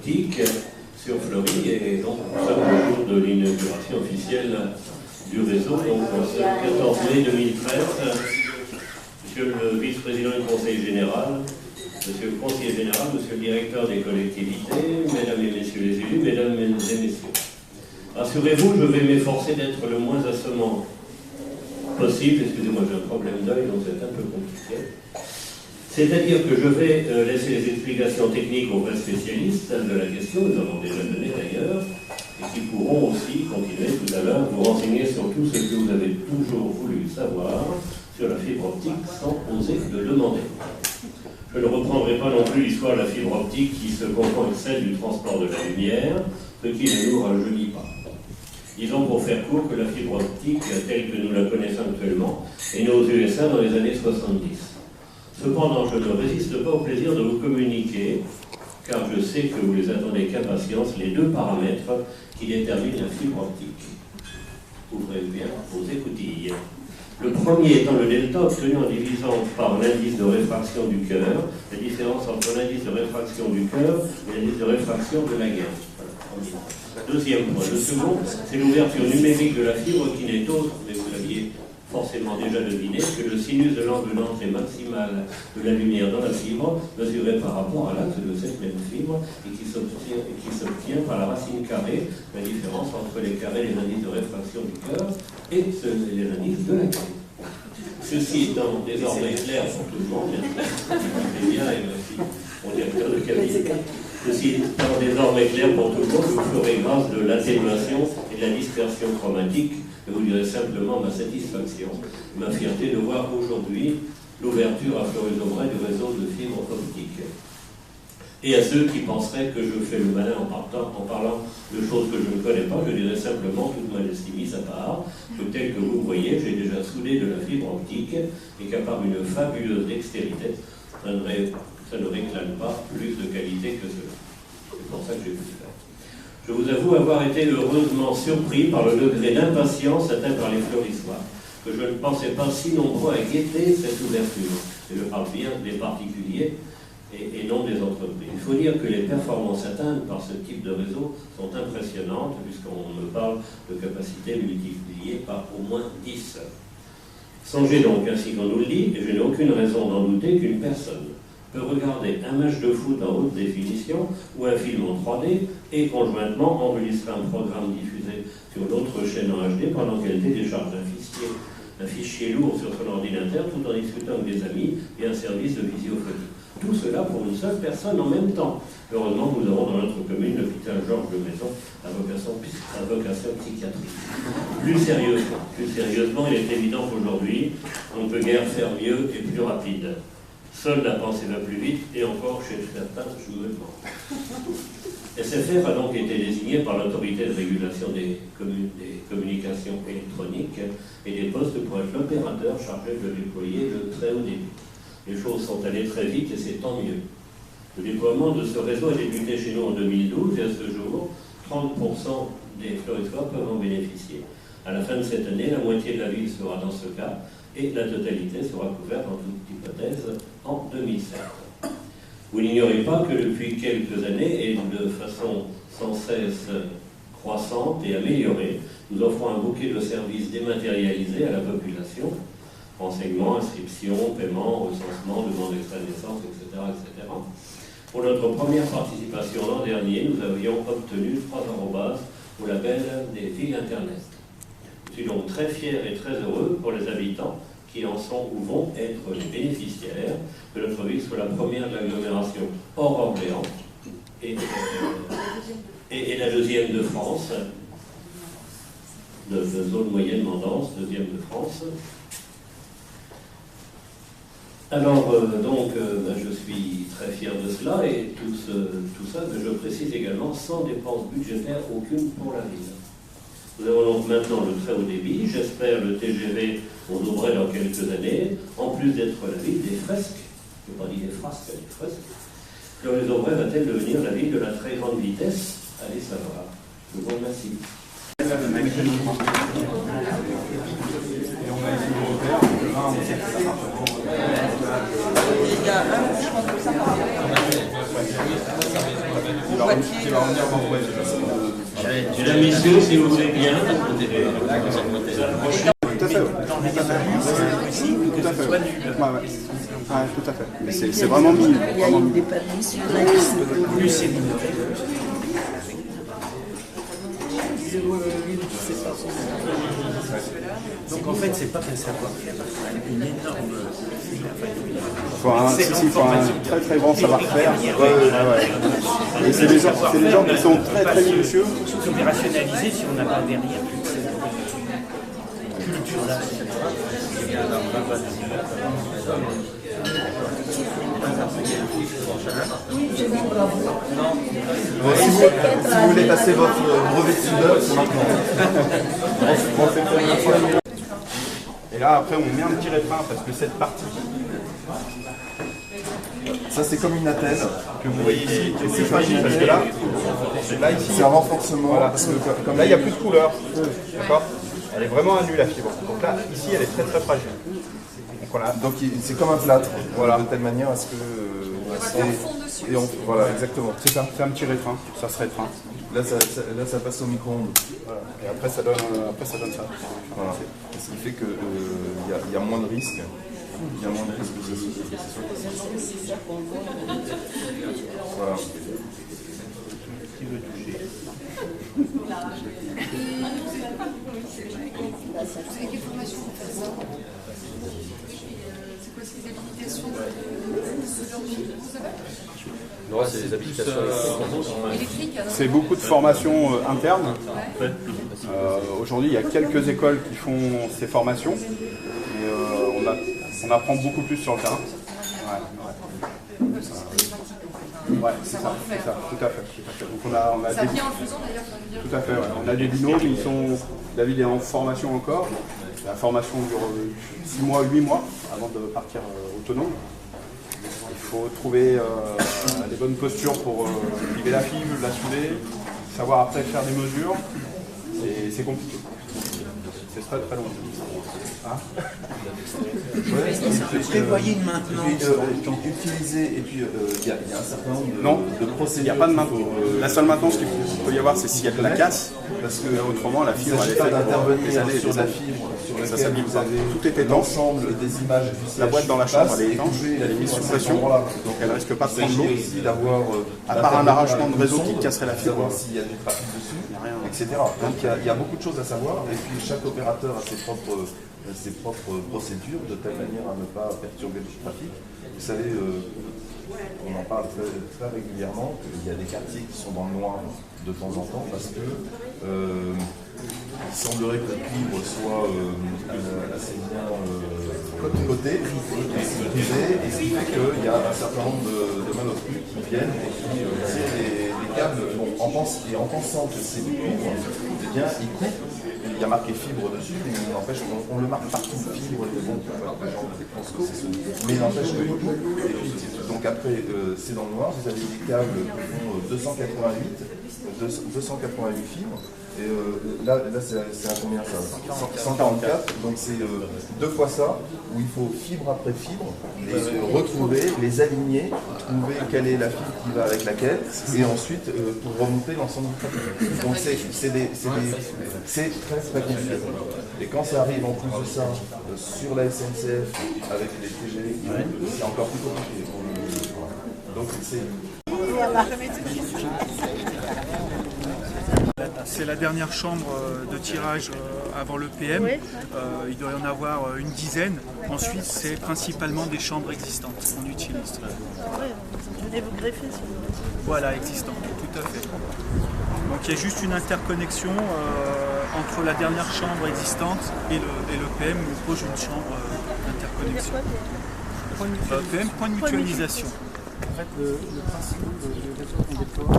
optique sur Fleury, et donc nous sommes au jour de l'inauguration officielle du réseau, donc ce 14 mai 2013. Monsieur le vice-président du Conseil général, monsieur le conseiller général, monsieur le directeur des collectivités, mesdames et messieurs les élus, mesdames et messieurs. Rassurez-vous, je vais m'efforcer d'être le moins assommant possible. Excusez-moi, j'ai un problème d'œil, donc c'est un peu compliqué. C'est-à-dire que je vais laisser les explications techniques aux vrais spécialistes de la question, nous en avons déjà donné d'ailleurs, et qui pourront aussi continuer tout à l'heure, vous renseigner sur tout ce que vous avez toujours voulu savoir sur la fibre optique sans oser le demander. Je ne reprendrai pas non plus l'histoire de la fibre optique qui se confond avec celle du transport de la lumière, ce qui ne nous rajeunit pas. Disons pour faire court que la fibre optique, telle que nous la connaissons actuellement, est née aux USA dans les années 70. Cependant, je ne résiste pas au plaisir de vous communiquer, car je sais que vous les attendez avec impatience, les deux paramètres qui déterminent la fibre optique. Ouvrez bien vos écoutilles. Le premier étant le delta obtenu en divisant par l'indice de réfraction du cœur, la différence entre l'indice de réfraction du cœur et l'indice de réfraction de la gaine. Voilà. Deuxième point. Le second, c'est l'ouverture numérique de la fibre qui n'est autre, mais vous l'aviez forcément déjà deviné, que le sinus de l'angle d'entrée maximale de la lumière dans la fibre, mesuré par rapport à l'axe de cette même fibre, et qui s'obtient par la racine carrée, la différence entre les carrés des indices de réfraction du cœur et les indices de la gaine. Ceci étant désormais clair pour tout le monde, et bien, et merci, mon directeur de cabinet. Ceci étant désormais clair pour tout le monde, vous ferez grâce de l'atténuation et de la dispersion chromatique. Je vous dirai simplement ma satisfaction, ma fierté de voir aujourd'hui l'ouverture à Fleury-Aubrais du réseau de fibre optique. Et à ceux qui penseraient que je fais le malin en parlant de choses que je ne connais pas, je dirais simplement, toute modestie mise à part, que tel que vous voyez, j'ai déjà soudé de la fibre optique et qu'à part une fabuleuse dextérité, ça ne réclame pas plus de qualité que cela. C'est pour ça que j'ai pu le faire. Je vous avoue avoir été heureusement surpris par le degré d'impatience atteint par les fleurissoirs, que je ne pensais pas si nombreux à guetter cette ouverture. Et je parle bien des particuliers et non des entreprises. Il faut dire que les performances atteintes par ce type de réseau sont impressionnantes, puisqu'on me parle de capacité multipliée par au moins 10. Songez donc, ainsi qu'on nous le dit, et je n'ai aucune raison d'en douter, qu'une personne peut regarder un match de foot en haute définition ou un film en 3D et conjointement enregistrer un programme diffusé sur l'autre chaîne en HD pendant qu'elle télécharge un fichier lourd sur son ordinateur tout en discutant avec des amis et un service de visiophonie. Tout cela pour une seule personne en même temps. Heureusement, nous avons dans notre commune l'hôpital Georges de Maison à vocation psychiatrique. Plus sérieusement, il est évident qu'aujourd'hui, on ne peut guère faire mieux et plus rapide. Seule la pensée va plus vite, et encore chez certains, je vous le demande. SFR a donc été désigné par l'autorité de régulation des communications électroniques et des postes pour être l'opérateur chargé de déployer le très haut débit. Les choses sont allées très vite et c'est tant mieux. Le déploiement de ce réseau a débuté chez nous en 2012 et à ce jour, 30% des fleurissoirs peuvent en bénéficier. À la fin de cette année, la moitié de la ville sera dans ce cas et la totalité sera couverte en toute hypothèse en 2007. Vous n'ignorez pas que depuis quelques années et de façon sans cesse croissante et améliorée, nous offrons un bouquet de services dématérialisés à la population, renseignements, inscription, paiement, recensement, demande d'extrait de naissance, etc., etc. Pour notre première participation l'an dernier, nous avions obtenu 3 arrobas au label des villes Internet. Je suis donc très fier et très heureux pour les habitants qui en sont ou vont être les bénéficiaires, que notre ville soit la première de l'agglomération hors Orléans et la deuxième de France, de zone moyennement dense, deuxième de France. Alors, je suis très fier de cela et tout ça, je précise également, sans dépense budgétaire aucune pour la ville. Nous avons donc maintenant le très haut débit, j'espère le TGV aux Aubrais dans quelques années, en plus d'être la ville des fresques, je n'ai pas dit des frasques, des fresques. Fleury-Aubrais va-t-elle devenir la ville de la très grande vitesse? Allez savoir. Je vous remercie. Il y a un branchement comme ça par Mesdames, messieurs, si vous voulez bien. Tout à fait. Tout à fait. Ouais, tout à fait. Mais c'est vraiment minime. Il y a eu des panneaux sur la liste. Plus c'est minoré. Donc en fait, c'est pas un savoir-faire, c'est une énorme. Il faut un très très grand savoir-faire. Ouais. Et c'est des gens qui sont très très minutieux. Opérationnalisé si on n'a pas derrière toute cette culture-là. Bon, si vous voulez passer votre brevet de soudeur, c'est maintenant. Et là après on met un petit réfrin parce que cette partie, Ça, c'est comme une attelle que vous voyez ici. et c'est fragile parce que là ici, C'est un renforcement. voilà, parce que comme là il n'y a plus de couleur, d'accord. Elle est vraiment à nu la fibre. Donc là ici elle est très très fragile. Donc voilà. Donc c'est comme un plâtre, Voilà. de telle manière à ce que... voilà, exactement. C'est ça, c'est un petit réfrin, ça se réfrin. Là, ça passe au micro-ondes. Voilà. Et après ça donne ça. Voilà. Ce qui fait qu'il y a moins de risques. Il y a moins de risques que ce soit. Voilà. C'est quelle formation pour faire ça? C'est quoi ces habilitations Non, c'est les habilitations électriques? C'est beaucoup de formations internes. Aujourd'hui, il y a quelques écoles qui font ces formations. Et on apprend beaucoup plus sur le terrain. Ouais, c'est ça, tout à fait. Donc on a Ça des... vient en le faisant d'ailleurs. Tout à fait, ouais. On a des binômes, David est en formation encore. La formation dure 6 mois, 8 mois avant de partir autonome. Il faut trouver les bonnes postures pour limer la fibre, la souder, savoir après faire des mesures. C'est compliqué. C'est très très long. Hein? Prévoyez une maintenance. Utiliser, et puis il y a un certain nombre de procédures. Il n'y a pas de maintenance. La seule maintenance qu'il peut y avoir, c'est s'il y a de la casse. Parce que autrement, la fibre, elle est pas faite pour d'intervenir des années et sur des la années. fibre sur Ça laquelle s'abîme vous pas. avez Tout est étanche. l'ensemble des images du siège. La boîte dans la chambre, elle est et étanche, couper elle est mise la sous fibre à pression, cet endroit-là. donc elle risque pas de Il prendre s'agit l'eau. aussi d'avoir À part un arrachement de réseau qui casserait la fibre. savoir s'il y a du trafic dessus, a rien. etc. Donc il y a beaucoup de choses à savoir, et puis chaque opérateur a ses propres procédures de telle manière à ne pas perturber le trafic. Vous savez, on en parle très régulièrement, qu'il y a des quartiers qui sont dans le noir de temps en temps parce que il semblerait que le cuivre soit assez bien coté, et ce qui fait qu'il y a un certain nombre de malotrues qui viennent et qui tirent les câbles en pensant que c'est du cuivre, eh bien ils coupent. Il y a marqué fibre dessus, mais il n'empêche qu'on le marque partout, fibre, les gens pensent que c'est ce. Mais il n'empêche que donc après, c'est dans le noir, vous avez des câbles qui font 288 fibres, et là c'est à combien ça? 144, donc c'est 2 fois ça, où il faut fibre après fibre, et retrouver, les aligner, trouver quelle est la fibre qui va avec laquelle, et ensuite pour remonter l'ensemble du trafic. Donc c'est très compliqué. Et quand ça arrive en plus de ça, sur la SNCF, avec les TGV qui roulent, c'est encore plus compliqué. Donc c'est... C'est la dernière chambre de tirage avant le PM. Il doit y en avoir une dizaine. Ensuite, c'est principalement des chambres existantes qu'on utilise. Venez vous greffer sur le réseau. Voilà, existantes, tout à fait. Donc il y a juste une interconnexion entre la dernière chambre existante et le PM où on pose une chambre d'interconnexion. PM, point de mutualisation. En fait, le principe du réseau qu'on déploie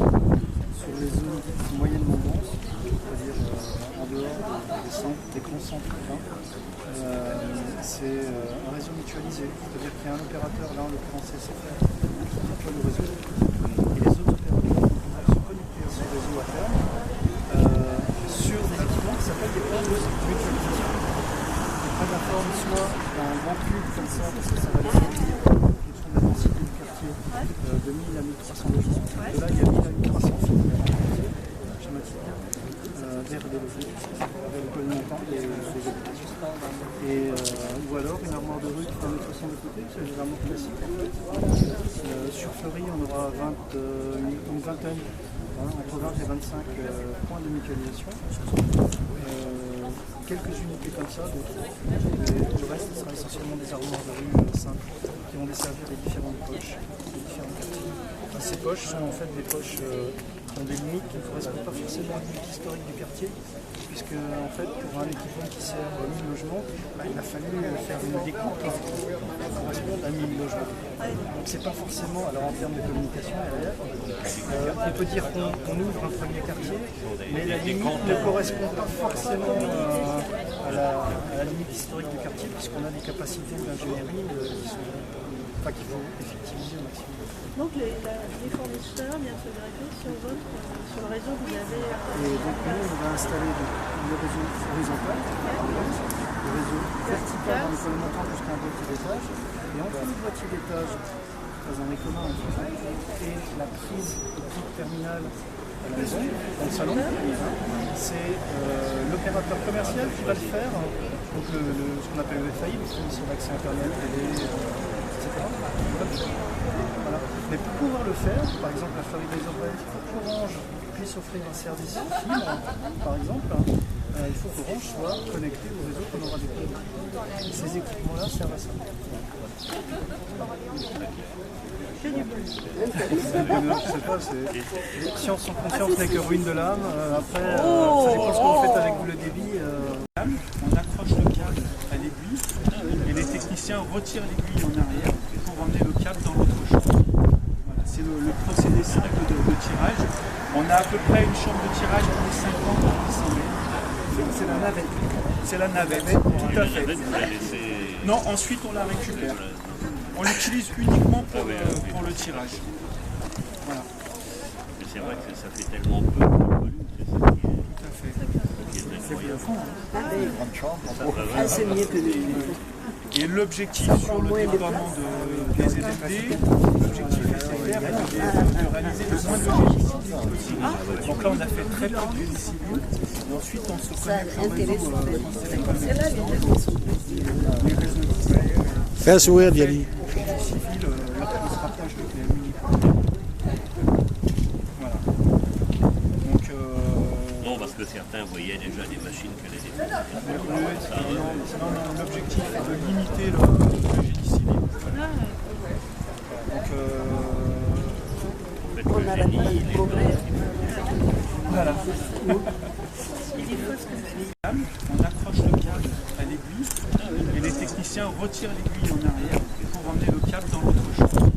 sur les zones moyennement denses, c'est-à-dire en dehors des centres, des grands centres urbains, c'est un réseau mutualisé. C'est-à-dire qu'il y a un opérateur, là en l'occurrence SFR, qui déploie le réseau, et les autres opérateurs vont se connecter à ce réseau à terme sur des équipements qui s'appellent des points de mutualisation. Des points d'informe remplir comme ça, parce que ça va les servir en fonction de la densité du quartier, de 1000 à 1300 logements. Et là, il y a 1000 à 1300 schématique vers des logements, vers le pôle montant des habitations. Ou alors une armoire de rue qui fait 1,60 m de côté, c'est des armoires classiques. Sur Fleury, on aura une vingtaine, entre 20 et 25 points de mutualisation. Quelques unités comme ça, d'autres. Le reste, ce sera essentiellement des armoires de rue simples qui vont desservir les différentes poches, les différents quartiers. Enfin, ces poches sont en fait des poches qui ont des limites qui ne correspondent pas forcément à la limite historique du quartier, puisque en fait, pour un équipement qui sert 1000 logements, il a fallu faire une découpe qui correspond à 1000 logements. Donc c'est pas forcément, alors en termes de communication derrière, on peut dire qu'on ouvre un premier quartier, mais la limite ne correspond pas forcément à la limite historique du quartier, puisqu'on a des capacités d'ingénierie qu'il faut effectiviser au maximum. Donc les fournisseurs viennent se greffer sur le réseau que vous avez. Et donc nous, on va installer le réseau horizontal, le réseau vertical dans le pôle montant jusqu'à un boîtier d'étage, et entre le boîtier d'étage, dans un commun et la prise optique terminale à la maison, dans le salon, c'est l'opérateur commercial qui va le faire, donc ce qu'on appelle le FAI, le fournisseur d'accès internet, télé, etc. Voilà. Mais pour pouvoir le faire, par exemple la Fleury des Oreilles, pour qu'Orange puisse offrir un service fibre, par exemple, il faut qu'Orange soit connecté au réseau qu'on aura déployé. Ces équipements-là servent à ça. Que du bleu. Je sais pas, science sans conscience n'est que ruine de l'âme. Après, ça dépend ce que vous faites avec le débit. On accroche le câble à l'aiguille et les techniciens retirent l'aiguille en arrière pour emmener le câble dans l'autre chambre. Voilà, c'est le procédé simple de tirage. On a à peu près une chambre de tirage pour les 50 à 100 mètres. C'est la navette. C'est la navette, tout à fait. Non, ensuite on la récupère. On l'utilise uniquement pour le tirage. Voilà. Mais c'est vrai que ça fait tellement peu de volume, c'est ça qui est. Tout à fait. C'est le fond. C'est mieux que les. Et l'objectif sur le déploiement des LFD, l'objectif SFR est de réaliser le moins de génie civil possible. Donc là on a fait très peu de génie civil, et ensuite on se connecte au réseau les réseaux Fais un sourire, Diali. génie civil, là on se rapproche de PMU. Voilà. Donc Non, parce que certains voyaient déjà des machines que les l'objectif est de limiter le génie civil. Donc On a la progrès. voilà. On accroche le câble à l'aiguille et les techniciens retirent l'aiguille en arrière pour emmener le câble dans l'autre chambre.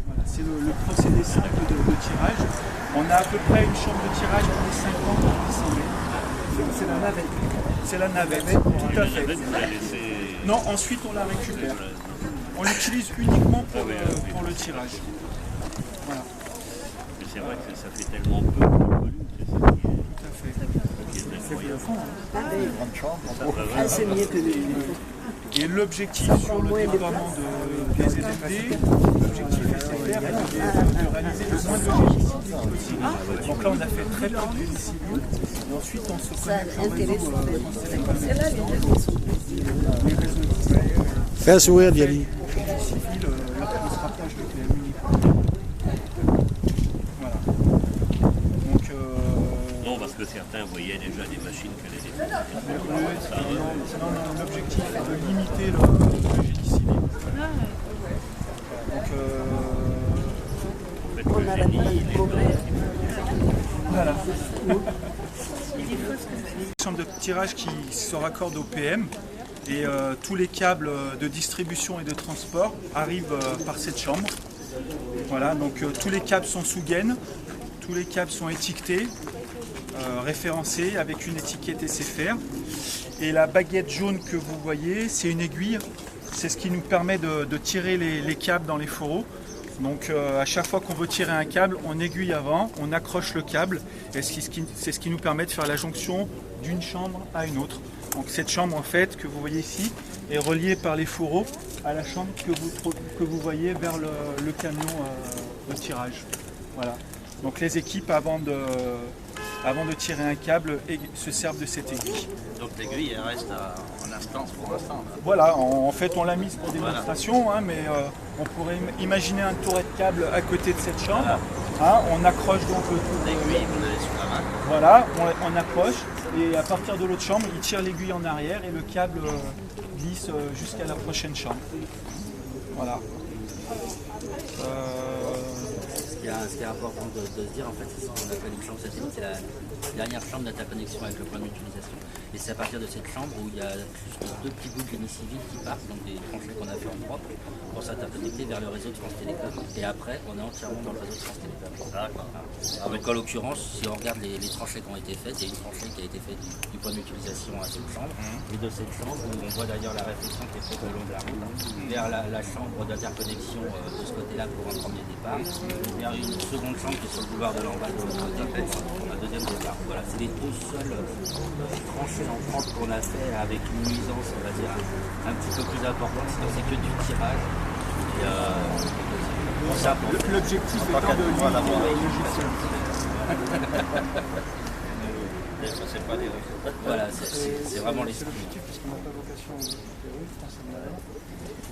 Voilà, c'est le procédé simple de tirage. On a à peu près une chambre de tirage pour les 50 à 100 mètres. C'est la navette. C'est la navette, tout à fait. Non, ensuite on la récupère. On l'utilise uniquement pour le tirage. Voilà. Mais c'est vrai que ça fait tellement peu de volume, c'est ça qui est. Tout à fait. C'est le fond. C'est mieux que les. Et l'objectif sur le déploiement des LFD, l'objectif SFR est de réaliser le moins de génie civil possible. Donc là on a fait très peu de génie civil, et ensuite on se connecte au réseau les réseaux Fais un sourire, Diali. génie civil, là on se rapproche de PMU. Voilà. Donc Non, parce que certains voyaient déjà des machines que les l'objectif est de limiter le génie civil. Donc On a la progrès. voilà. Chambre de tirage qui se raccorde au PM et tous les câbles de distribution et de transport arrivent par cette chambre. Voilà, donc tous les câbles sont sous gaine, tous les câbles sont étiquetés, référencés avec une étiquette SFR. Et la baguette jaune que vous voyez, c'est une aiguille. C'est ce qui nous permet de tirer les câbles dans les fourreaux. Donc à chaque fois qu'on veut tirer un câble, on aiguille avant, on accroche le câble et c'est ce qui nous permet de faire la jonction d'une chambre à une autre. Donc cette chambre en fait que vous voyez ici est reliée par les fourreaux à la chambre que vous voyez vers le camion de tirage. Voilà. Donc les équipes avant de tirer un câble se servent de cette aiguille. Donc l'aiguille elle reste en instance pour l'instant. Voilà, en fait on l'a mise pour démonstration, hein, mais on pourrait imaginer un touret de câble à côté de cette chambre. Hein, on accroche donc l'aiguille, vous avez sous la main. Voilà, on accroche et à partir de l'autre chambre, il tire l'aiguille en arrière et le câble glisse jusqu'à la prochaine chambre. Voilà. Ce qui est important de se dire, en fait, c'est ce qu'on appelle une chambre satellite, c'est la dernière chambre d'interconnexion avec le point d'utilisation. Et c'est à partir de cette chambre où il y a juste 2 petits bouts de génie civil qui partent, donc des tranchées qu'on a fait en propre, pour s'interconnecter vers le réseau de France Télécom. Et après, on est entièrement dans le réseau de France Télécom. Donc en l'occurrence, si on regarde les tranchées qui ont été faites, il y a une tranchée qui a été faite du point d'utilisation à cette chambre. Et de cette chambre, où on voit d'ailleurs la réflexion qui est faite le long de la route, vers la chambre d'interconnexion de ce côté-là pour un premier départ, vers une seconde chambre qui est sur le boulevard de l'Enval de l'autre côté pour un deuxième départ. Voilà, c'est les 2 seules tranchées en France qu'on a fait avec une nuisance, on va dire, un petit peu plus importante, sinon c'est que du tirage. L'objectif étant de limiter le logiciel. Voilà, c'est vraiment l'esprit. L'objectif, parce qu'on n'a pas vocation à récupérer, je pense à l'heure.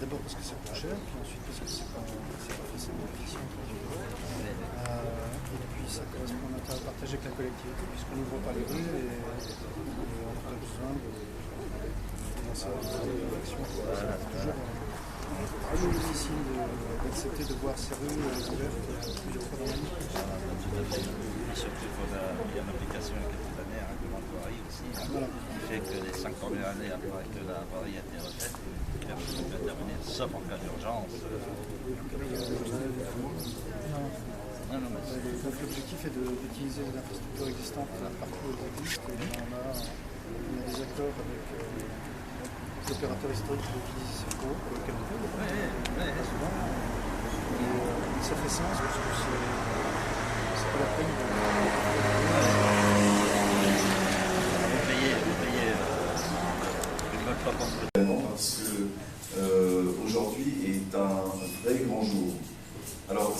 D'abord parce que c'est plus cher, puis ensuite parce que c'est pas forcément efficient. Et puis ça correspond à un intérêt partagé avec la collectivité, puisqu'on n'ouvre pas les rues et on a besoin de lancer des actions. C'est toujours difficile d'accepter de voir ces rues ouvertes plusieurs fois dans l'année. Et surtout qu'il y a une application il y a quelques années, un règlement de voirie aussi, qui fait que les 5 premières années après que la voirie a été refaite, personne ne peut intervenir, sauf en cas d'urgence. Donc l'objectif est d'utiliser les infrastructures existantes partout où elles existent. Et on a des accords avec l'opérateur historique qui utilise ces cours, le Canada, pas souvent. Et ça fait sens parce que c'est pas la peine de... Vous payez une bonne fois pour ce parce que aujourd'hui est un vrai grand jour. Alors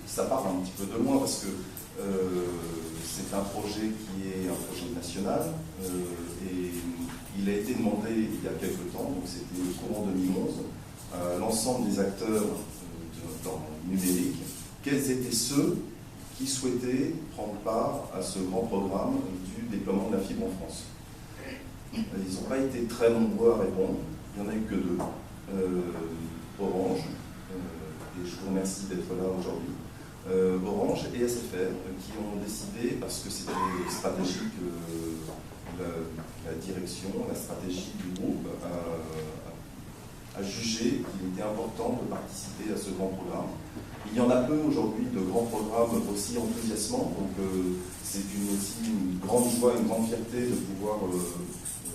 ça part un petit peu de loin parce que c'est un projet qui est un projet national et il a été demandé il y a quelques temps, donc c'était au courant 2011, à l'ensemble des acteurs dans le numérique, quels étaient ceux qui souhaitaient prendre part à ce grand programme du déploiement de la fibre en France. Ils n'ont pas été très nombreux à répondre, il n'y en a eu que 2. Orange, et je vous remercie d'être là aujourd'hui, Orange et SFR, qui ont décidé, parce que c'était stratégique, la direction, la stratégie du groupe a jugé qu'il était important de participer à ce grand programme. Il y en a peu aujourd'hui de grands programmes aussi enthousiasmants, donc c'est aussi une grande joie, une grande fierté de pouvoir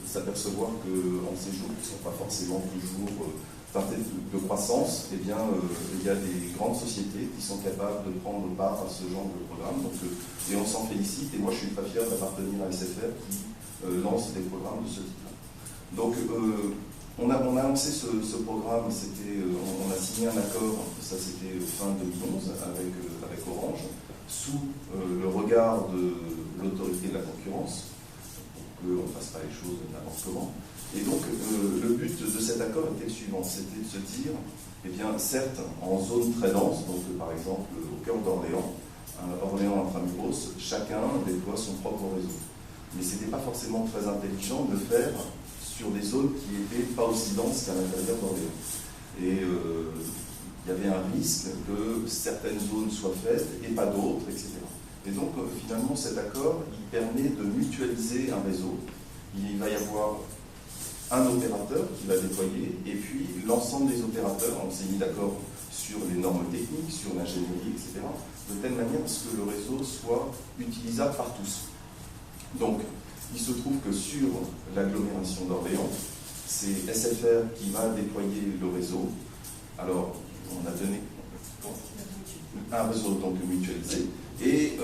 s'apercevoir qu'en ces jours qui ne sont pas forcément toujours teintés de croissance, eh bien, il y a des grandes sociétés qui sont capables de prendre part à ce genre de programme. Donc, et on s'en félicite, et moi je suis très fier d'appartenir à SFR qui lance des programmes de ce type-là. Donc on a lancé ce programme, on a signé un accord, ça c'était fin 2011 avec Orange, sous le regard de l'autorité de la concurrence, pour qu'on ne fasse pas les choses n'importe comment. Et donc le but de cet accord était le suivant, c'était de se dire, eh bien certes en zone très dense, donc par exemple au cœur d'Orléans, Orléans intramuros, chacun déploie son propre réseau. Mais ce n'était pas forcément très intelligent de le faire sur des zones qui n'étaient pas aussi denses qu'à l'intérieur d'Orléans. Et il y avait un risque que certaines zones soient faites et pas d'autres, etc. Et donc finalement cet accord, il permet de mutualiser un réseau. Il va y avoir un opérateur qui va déployer, et puis l'ensemble des opérateurs, on s'est mis d'accord sur les normes techniques, sur l'ingénierie, etc., de telle manière à ce que le réseau soit utilisable par tous. Donc, il se trouve que sur l'agglomération d'Orléans, c'est SFR qui va déployer le réseau. Alors, on a donné un réseau donc mutualisé, et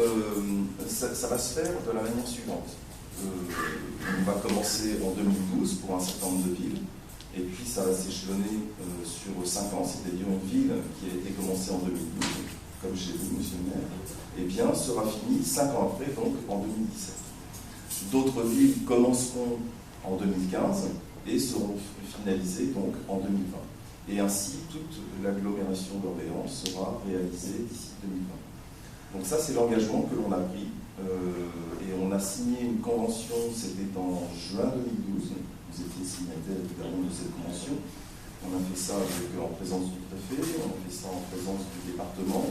ça va se faire de la manière suivante. on va commencer en 2012 pour un certain nombre de villes, et puis ça va s'échelonner sur 5 ans, c'est-à-dire une ville qui a été commencée en 2012, comme chez vous, monsieur le maire, eh bien, sera finie 5 ans après, donc en 2017. D'autres villes commenceront en 2015 et seront finalisées donc en 2020. Et ainsi, toute l'agglomération d'Orléans sera réalisée d'ici 2020. Donc ça, c'est l'engagement que l'on a pris. Et on a signé une convention, c'était en juin 2012. Vous étiez signataire évidemment de cette convention. On a fait ça en présence du préfet, on a fait ça en présence du département,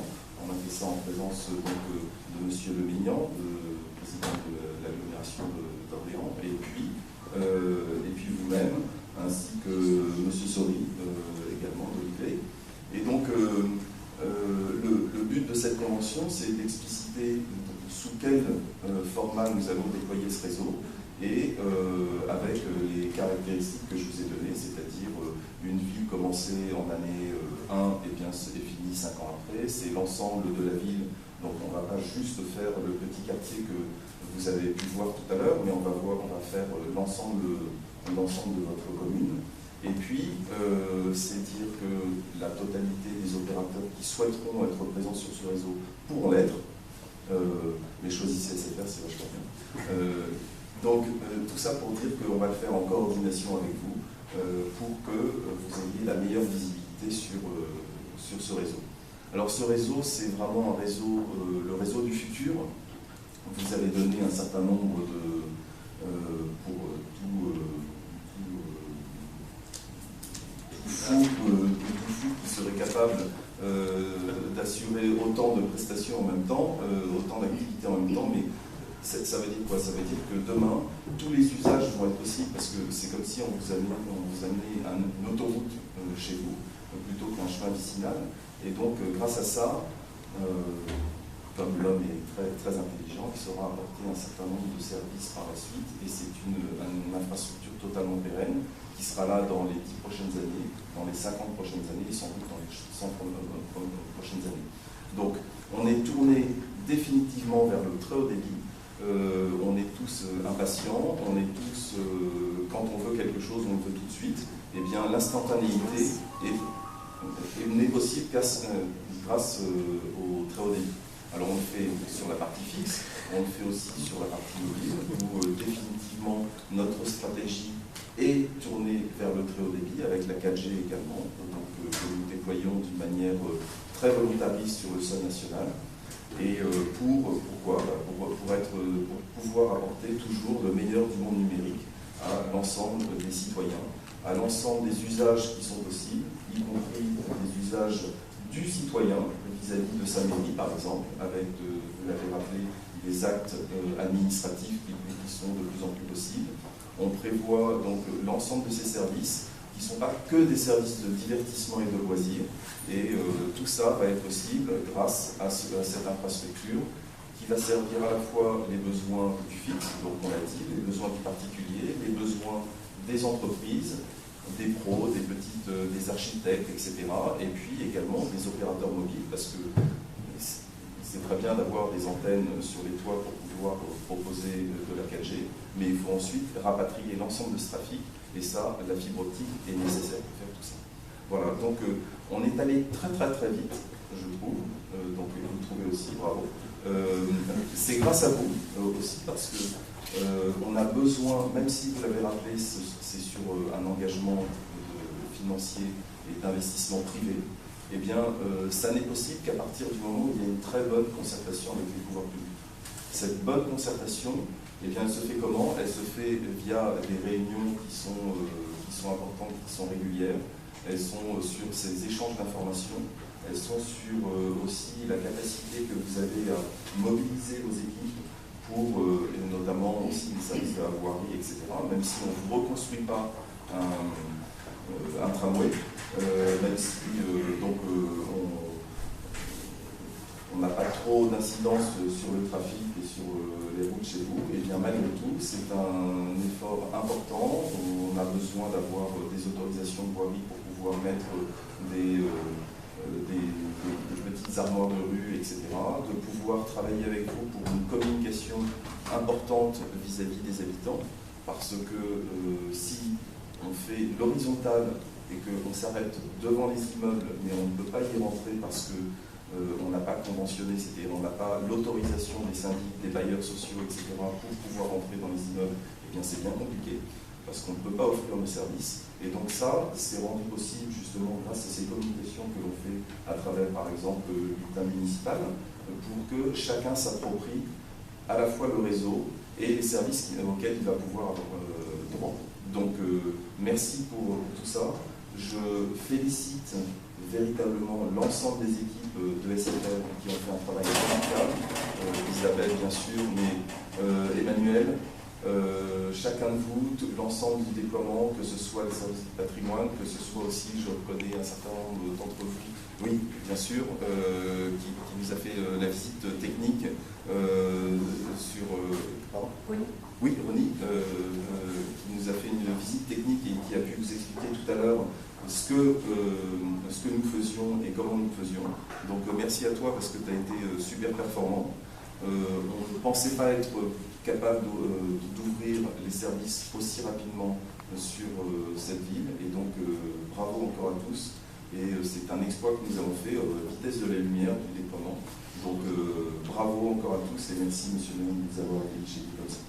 on a fait ça en présence donc, de M. Le Maignan, président de l'agglomération d'Orléans, et puis vous-même, ainsi que M. Sori, également d'Olivet. Et donc, le but de cette convention, c'est d'expliciter sous quel format nous allons déployer ce réseau, et avec les caractéristiques que je vous ai données, c'est-à-dire une ville commencée en année 1 et bien est finie 5 ans après, c'est l'ensemble de la ville, donc on ne va pas juste faire le petit quartier que vous avez pu voir tout à l'heure, mais on va faire l'ensemble de votre commune. Et puis, c'est dire que la totalité des opérateurs qui souhaiteront être présents sur ce réseau pourront l'être, mais choisissez SFR, c'est vachement bien. Donc, tout ça pour dire qu'on va le faire en coordination avec vous pour que vous ayez la meilleure visibilité sur ce réseau. Alors, ce réseau, c'est vraiment un réseau, le réseau du futur. Vous avez donné un certain nombre pour tout fou qui serait capable d'assurer autant de prestations en même temps, autant d'activités en même temps, mais ça veut dire quoi? Ça veut dire que demain, tous les usages vont être possibles, parce que c'est comme si on vous amenait une autoroute chez vous, plutôt qu'un chemin vicinal. Et donc, grâce à ça, comme l'homme est très, très intelligent, il saura apporter un certain nombre de services par la suite, et c'est une infrastructure totalement pérenne, qui sera là dans les 10 prochaines années, dans les 50 prochaines années, et sans doute dans les 100 prochaines années. Donc, on est tourné définitivement vers le très haut débit. On est tous impatients, on est tous, quand on veut quelque chose, on le veut tout de suite. Eh bien, l'instantanéité n'est possible grâce au très haut débit. Alors, on le fait sur la partie fixe, on le fait aussi sur la partie mobile, où définitivement notre stratégie est tournée vers le très haut débit, avec la 4G également, donc, que nous déployons d'une manière très volontariste sur le sol national. Et pour pouvoir apporter toujours le meilleur du monde numérique à l'ensemble des citoyens, à l'ensemble des usages qui sont possibles, y compris des usages du citoyen vis-à-vis de sa mairie, par exemple, avec, vous l'avez rappelé, les actes administratifs qui sont de plus en plus possibles. On prévoit donc l'ensemble de ces services qui ne sont pas que des services de divertissement et de loisirs. Et tout ça va être possible grâce à cette infrastructure qui va servir à la fois les besoins du fixe, donc on l'a dit, les besoins du particulier, les besoins des entreprises, des pros, des architectes, etc. Et puis également des opérateurs mobiles, parce que c'est très bien d'avoir des antennes sur les toits pour pouvoir proposer de la 4G, mais il faut ensuite rapatrier l'ensemble de ce trafic, et ça, la fibre optique est nécessaire pour faire tout ça. Voilà, donc on est allé très très très vite, je trouve, donc vous le trouvez aussi, bravo. C'est grâce à vous aussi, parce que on a besoin, même si vous l'avez rappelé, c'est sur un engagement financier et d'investissement privé, eh bien, ça n'est possible qu'à partir du moment où il y a une très bonne concertation avec les pouvoirs publics. Cette bonne concertation, eh bien, elle se fait comment? Elle se fait via des réunions qui sont importantes, qui sont régulières. Elles sont sur ces échanges d'informations. Elles sont sur aussi la capacité que vous avez à mobiliser vos équipes pour, notamment aussi les services de la voirie, etc. Même si on ne reconstruit pas un tramway, même si on n'a pas trop d'incidence sur le trafic et sur les routes chez vous, et bien malgré tout, c'est un effort important. On a besoin d'avoir des autorisations de voirie pour pouvoir mettre des petites armoires de rue, etc., de pouvoir travailler avec vous pour une communication importante vis-à-vis des habitants, parce que si on fait l'horizontale et qu'on s'arrête devant les immeubles, mais on ne peut pas y rentrer parce que on n'a pas conventionné, c'est-à-dire on n'a pas l'autorisation des syndics, des bailleurs sociaux, etc. pour pouvoir rentrer dans les immeubles, eh bien c'est bien compliqué, parce qu'on ne peut pas offrir le service. Et donc ça, c'est rendu possible justement grâce à ces communications que l'on fait à travers, par exemple, le bulletin municipal, pour que chacun s'approprie à la fois le réseau et les services auxquels il va pouvoir avoir droit. Donc merci pour tout ça. Je félicite véritablement l'ensemble des équipes de SFR qui ont fait un travail remarquable. Isabelle bien sûr, mais Emmanuel, chacun de vous, l'ensemble du déploiement, que ce soit le service du patrimoine, que ce soit aussi, je reconnais un certain nombre d'entre vous, oui, bien sûr, qui nous a fait la visite technique sur... pardon ? Oui, Ronnie, qui nous a fait une visite technique et qui a pu vous expliquer tout à l'heure ce que nous faisions et comment nous faisions. Donc merci à toi parce que tu as été super performant. On ne pensait pas être capable d'ouvrir les services aussi rapidement sur cette ville. Et donc bravo encore à tous. Et c'est un exploit que nous avons fait à vitesse de la lumière du déploiement. Donc bravo encore à tous et merci monsieur le ministre de nous avoir dirigé comme ça.